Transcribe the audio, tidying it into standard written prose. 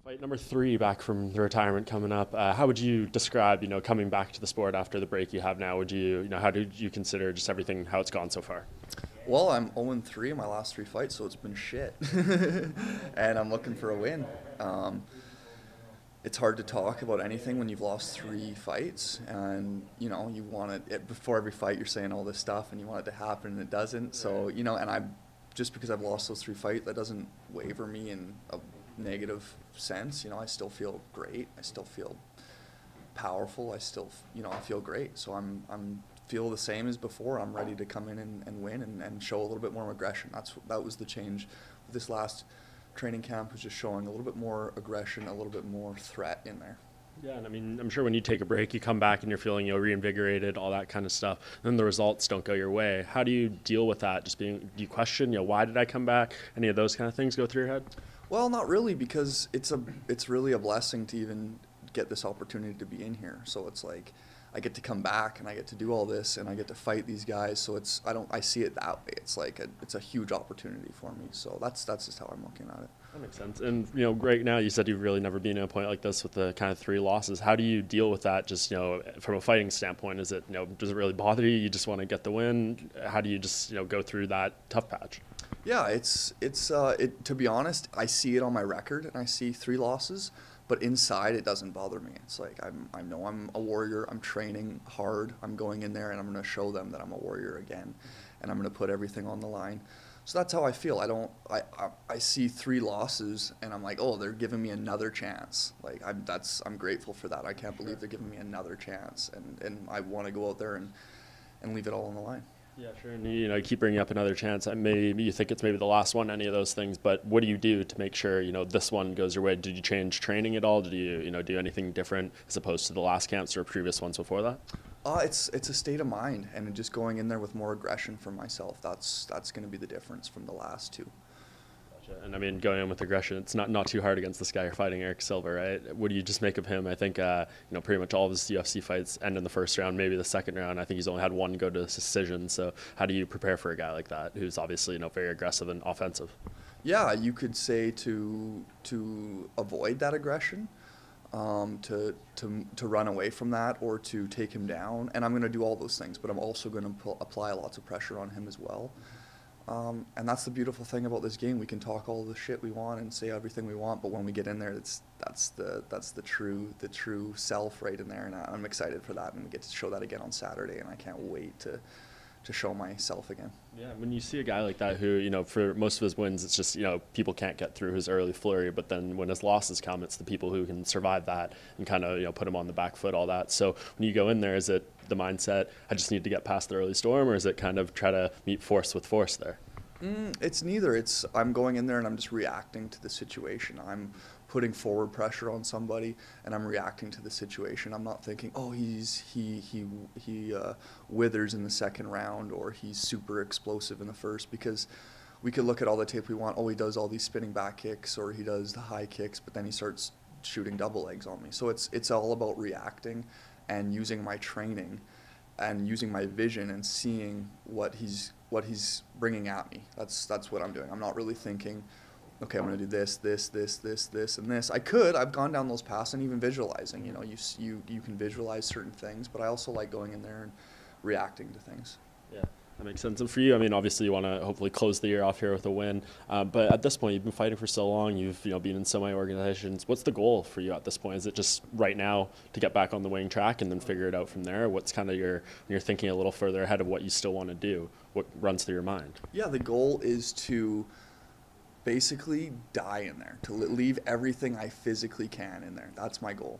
Fight number 3 back from the retirement coming up. How would you describe, coming back to the sport after the break you have now? Would you, how did you consider just everything, how it's gone so far? Well, I'm 0-3 in my last 3 fights, so it's been shit. And I'm looking for a win. It's hard to talk about anything when you've lost 3 fights, and you want it before every fight. You're saying all this stuff, and you want it to happen, and it doesn't. So and I'm just because I've lost those 3 fights, that doesn't waver me in a negative sense. I still feel great. I still feel powerful. I still, I feel great. So I'm feel the same as before. I'm ready to come in and win and show a little bit more aggression. That was the change. This last training camp was just showing a little bit more aggression, a little bit more threat in there. Yeah, and I mean, I'm sure when you take a break, you come back and you're feeling, reinvigorated, all that kind of stuff. Then the results don't go your way. How do you deal with that? Do you question, why did I come back? Any of those kind of things go through your head? Well, not really, because it's really a blessing to even get this opportunity to be in here. So it's like I get to come back and I get to do all this and I get to fight these guys. So I see it that way. It's like it's a huge opportunity for me. So that's just how I'm looking at it. That makes sense. And right now you said you've really never been at a point like this with the kind of 3 losses. How do you deal with that? Just from a fighting standpoint, is it does it really bother you? You just want to get the win? How do you just go through that tough patch? Yeah, it's to be honest, I see it on my record and I see 3 losses, but inside it doesn't bother me. It's like I know I'm a warrior. I'm training hard. I'm going in there and I'm going to show them that I'm a warrior again, and I'm going to put everything on the line. So that's how I feel. I see 3 losses and I'm like, oh, they're giving me another chance. Like I'm grateful for that. I can't believe they're giving me another chance, and I want to go out there and leave it all on the line. Yeah, sure. And you keep bringing up another chance. Maybe you think it's maybe the last one, any of those things. But what do you do to make sure this one goes your way? Did you change training at all? Did you do anything different as opposed to the last camps or previous ones before that? It's a state of mind, and just going in there with more aggression for myself. That's going to be the difference from the last 2. Gotcha. And I mean, going in with aggression, it's not too hard against this guy you're fighting, Erick Silva, right? What do you just make of him? I think pretty much all of his UFC fights end in the first round, maybe the second round. I think he's only had 1 go to decision. So how do you prepare for a guy like that who's obviously very aggressive and offensive? Yeah, you could say to avoid that aggression, to run away from that, or to take him down. And I'm going to do all those things, but I'm also going to apply lots of pressure on him as well. And that's the beautiful thing about this game. We can talk all the shit we want and say everything we want, but when we get in there, that's the true self right in there. And I'm excited for that, and we get to show that again on Saturday. And I can't wait to show myself again. Yeah, when you see a guy like that who, for most of his wins, it's just, people can't get through his early flurry, but then when his losses come, it's the people who can survive that and kind of, put him on the back foot, all that. So when you go in there, is it the mindset, I just need to get past the early storm, or is it kind of try to meet force with force there? It's neither. I'm going in there and I'm just reacting to the situation. I'm putting forward pressure on somebody and I'm reacting to the situation. I'm not thinking, oh, he withers in the second round, or he's super explosive in the first, because we could look at all the tape we want. Oh, he does all these spinning back kicks, or he does the high kicks, but then he starts shooting double legs on me. So it's all about reacting and using my training and using my vision and seeing what he's bringing at me. That's what I'm doing. I'm not really thinking, okay, I'm going to do this, and this. I've gone down those paths and even visualizing. You can visualize certain things, but I also like going in there and reacting to things. Yeah, that makes sense. And for you, I mean, obviously you want to hopefully close the year off here with a win. But at this point, you've been fighting for so long. You've been in so many organizations. What's the goal for you at this point? Is it just right now to get back on the winning track and then figure it out from there? What's kind of when you're thinking a little further ahead of what you still want to do? What runs through your mind? Yeah, the goal is to basically die in there, to leave everything I physically can in there. That's my goal.